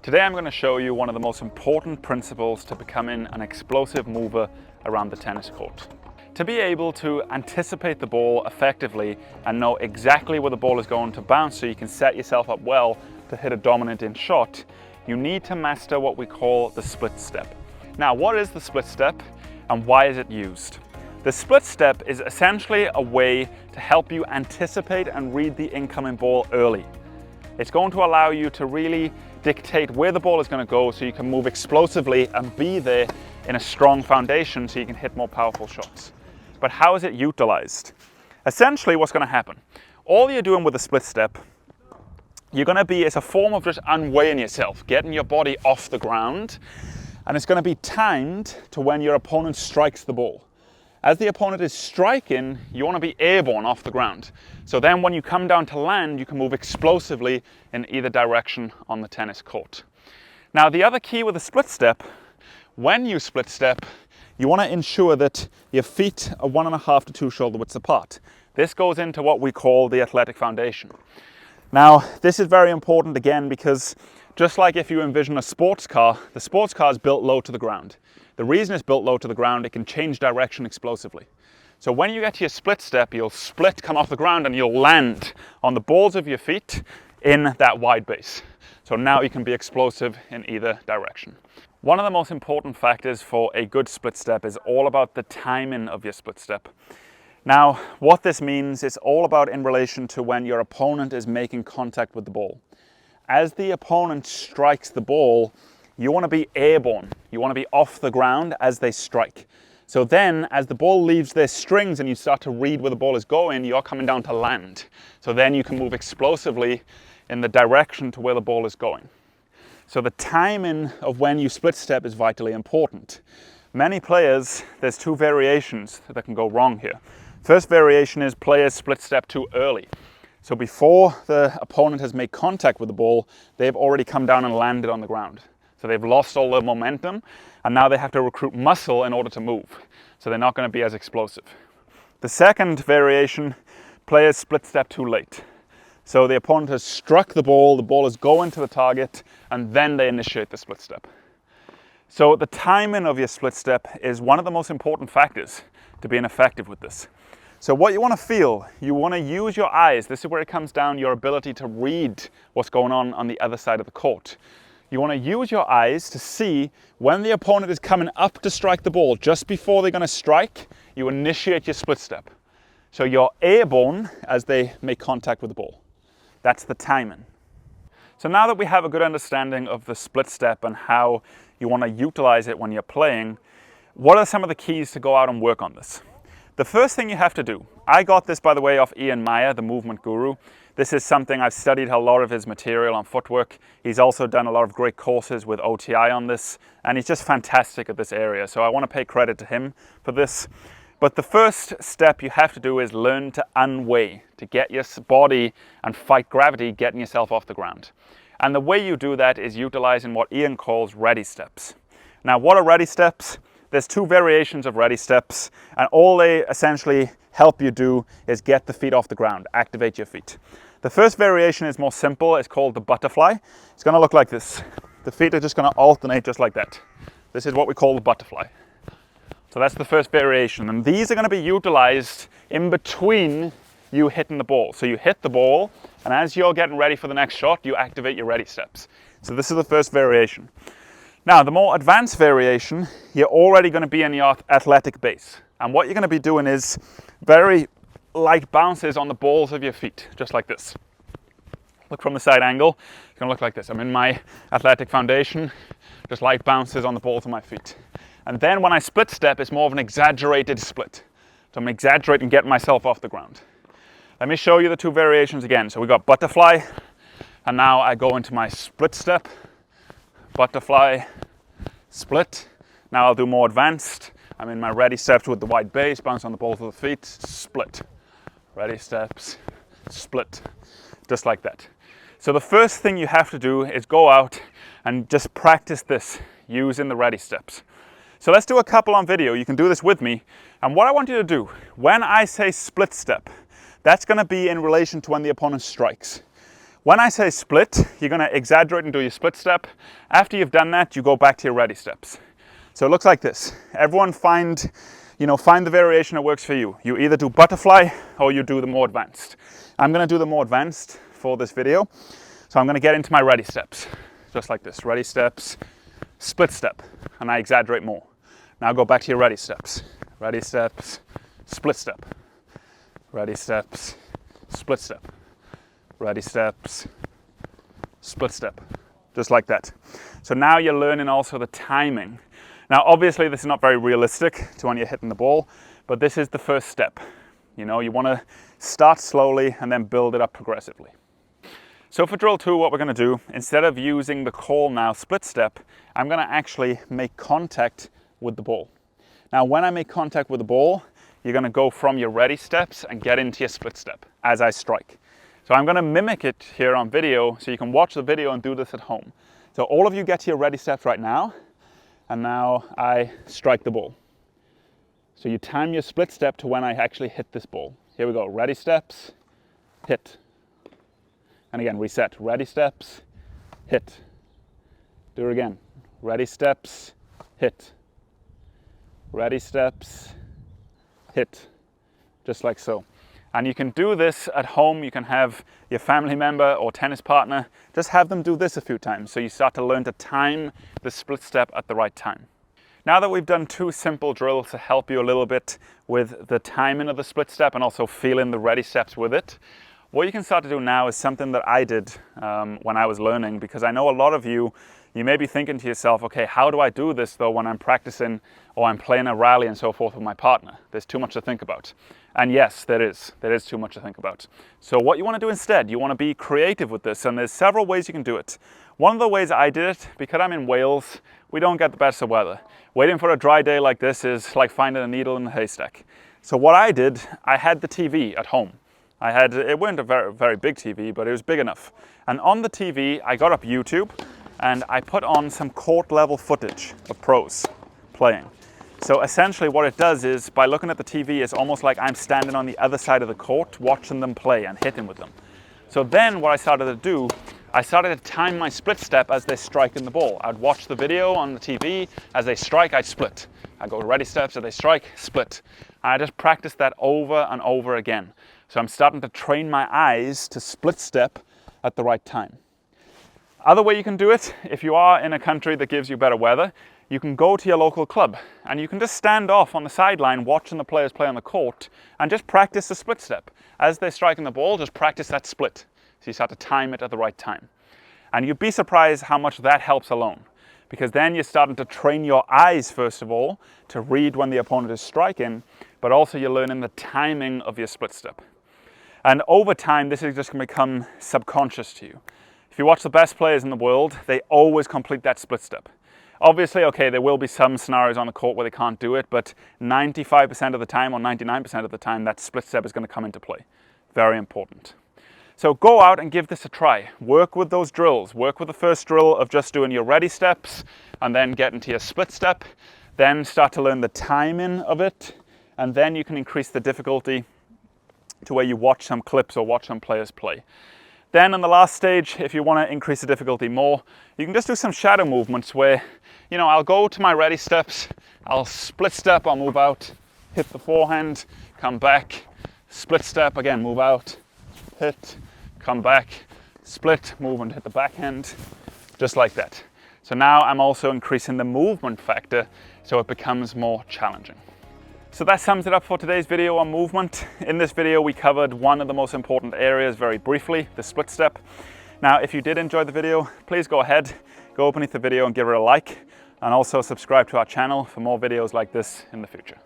Today I'm going to show you one of the most important principles to becoming an explosive mover around the tennis court. To be able to anticipate the ball effectively and know exactly where the ball is going to bounce so you can set yourself up well to hit a dominant shot, you need to master what we call the split step. Now, what is the split step and why is it used? The split step is essentially a way to help you anticipate and read the incoming ball early. It's going to allow you to really dictate where the ball is going to go so you can move explosively and be there in a strong foundation so you can hit more powerful shots. But how is it utilized? Essentially what's going to happen, all you're doing with the split step, you're going to be as a form of just unweighing yourself, getting your body off the ground, and it's going to be timed to when your opponent strikes the ball. As the opponent is striking, you want to be airborne off the ground. So then when you come down to land, you can move explosively in either direction on the tennis court. Now, the other key with the split step, when you split step, you want to ensure that your feet are 1.5 to 2 shoulder widths apart. This goes into what we call the athletic foundation. Now, this is very important again because just like if you envision a sports car, the sports car is built low to the ground. The reason it's built low to the ground, it can change direction explosively. So when you get to your split step, you'll split, come off the ground, and you'll land on the balls of your feet in that wide base. So now you can be explosive in either direction. One of the most important factors for a good split step is all about the timing of your split step. Now, what this means is all about in relation to when your opponent is making contact with the ball. As the opponent strikes the ball, you want to be airborne. You want to be off the ground as they strike. So then, as the ball leaves their strings and you start to read where the ball is going, you're coming down to land. So then you can move explosively in the direction to where the ball is going. So the timing of when you split step is vitally important. Many players, there's 2 variations that can go wrong here. First variation is players split step too early. So before the opponent has made contact with the ball, they've already come down and landed on the ground. So they've lost all their momentum and now they have to recruit muscle in order to move. So they're not going to be as explosive. The second variation, players split step too late. So the opponent has struck the ball is going to the target, and then they initiate the split step. So the timing of your split step is one of the most important factors to being effective with this. So what you want to feel, you want to use your eyes. This is where it comes down, your ability to read what's going on the other side of the court. You want to use your eyes to see when the opponent is coming up to strike the ball. Just before they're going to strike, you initiate your split step. So you're airborne as they make contact with the ball. That's the timing. So now that we have a good understanding of the split step and how you want to utilize it when you're playing, what are some of the keys to go out and work on this? The first thing you have to do, I got this by the way off Ian Meyer, the movement guru. This is something I've studied a lot of his material on footwork. He's also done a lot of great courses with OTI on this, and he's just fantastic at this area. So I want to pay credit to him for this. But the first step you have to do is learn to unweigh, to get your body and fight gravity, getting yourself off the ground. And the way you do that is utilizing what Ian calls ready steps. Now, what are ready steps? There's 2 variations of ready steps, and all they essentially help you do is get the feet off the ground, activate your feet. The first variation is more simple. It's called the butterfly. It's going to look like this. The feet are just going to alternate just like that. This is what we call the butterfly. So that's the first variation, and these are going to be utilized in between you hitting the ball. So you hit the ball, and as you're getting ready for the next shot, you activate your ready steps. So this is the first variation. Now, the more advanced variation, you're already going to be in your athletic base. And what you're going to be doing is very light bounces on the balls of your feet, just like this. Look from the side angle, it's going to look like this. I'm in my athletic foundation, just light bounces on the balls of my feet. And then when I split step, it's more of an exaggerated split. So I'm exaggerating, getting myself off the ground. Let me show you the 2 variations again. So we got butterfly, and now I go into my split step, butterfly, split. Now I'll do more advanced. I'm in my ready steps with the wide base, bounce on the balls of the feet, split. Ready steps, split, just like that. So the first thing you have to do is go out and just practice this using the ready steps. So let's do a couple on video. You can do this with me. And what I want you to do, when I say split step, that's going to be in relation to when the opponent strikes. When I say split, you're going to exaggerate and do your split step. After you've done that, you go back to your ready steps. So it looks like this. Everyone find the variation that works for you. You either do butterfly or you do the more advanced. I'm going to do the more advanced for this video. So I'm going to get into my ready steps, just like this. Ready steps, split step, and I exaggerate more. Now go back to your ready steps. Ready steps, split step. Ready steps, split step. Ready steps, split step, just like that. So now you're learning also the timing. Now obviously this is not very realistic to when you're hitting the ball, but this is the first step. You want to start slowly and then build it up progressively. So for drill 2, what we're going to do, instead of using the call now split step, I'm going to actually make contact with the ball. Now when I make contact with the ball, you're going to go from your ready steps and get into your split step as I strike. So I'm going to mimic it here on video so you can watch the video and do this at home. So all of you get to your ready steps right now, and now I strike the ball. So you time your split step to when I actually hit this ball. Here we go, ready steps, hit. And again, reset, ready steps, hit. Do it again, ready steps, hit. Ready steps, hit, just like so. And you can do this at home. You can have your family member or tennis partner, just have them do this a few times so you start to learn to time the split step at the right time. Now that we've done 2 simple drills to help you a little bit with the timing of the split step and also feeling the ready steps with it, what you can start to do now is something that I did when I was learning, because I know a lot of you may be thinking to yourself, okay, how do I do this though when I'm practicing or I'm playing a rally and so forth with my partner? There's too much to think about. And yes, there is too much to think about. So what you want to do instead, you want to be creative with this, and there's several ways you can do it. One of the ways I did it, because I'm in Wales, we don't get the best of weather. Waiting for a dry day like this is like finding a needle in a haystack. So what I did, I had the TV at home. It wasn't a very, very big TV, but it was big enough. And on the TV, I got up YouTube and I put on some court level footage of pros playing. So essentially what it does is, by looking at the TV, it's almost like I'm standing on the other side of the court watching them play and hitting with them. So then what I started to do, I started to time my split step as they're striking the ball. I'd watch the video on the TV, as they strike, I'd split. I go ready steps, as they strike, split. And I just practiced that over and over again. So I'm starting to train my eyes to split step at the right time. Other way you can do it, if you are in a country that gives you better weather, you can go to your local club and you can just stand off on the sideline watching the players play on the court and just practice the split step. As they're striking the ball, just practice that split. So you start to time it at the right time. And you'd be surprised how much that helps alone, because then you're starting to train your eyes, first of all, to read when the opponent is striking, but also you're learning the timing of your split step. And over time, this is just going to become subconscious to you. If you watch the best players in the world, they always complete that split step. Obviously, okay, there will be some scenarios on the court where they can't do it, but 95% of the time or 99% of the time, that split step is going to come into play. Very important. So go out and give this a try. Work with those drills. Work with the first drill of just doing your ready steps and then get into your split step. Then start to learn the timing of it, and then you can increase the difficulty to where you watch some clips or watch some players play. Then in the last stage, if you want to increase the difficulty more, you can just do some shadow movements where, I'll go to my ready steps, I'll split step, I'll move out, hit the forehand, come back, split step, again, move out, hit, come back, split, move and hit the backhand, just like that. So now I'm also increasing the movement factor so it becomes more challenging. So that sums it up for today's video on movement. In this video, we covered one of the most important areas very briefly, the split step. Now, if you did enjoy the video, please go ahead, go beneath the video and give it a like, and also subscribe to our channel for more videos like this in the future.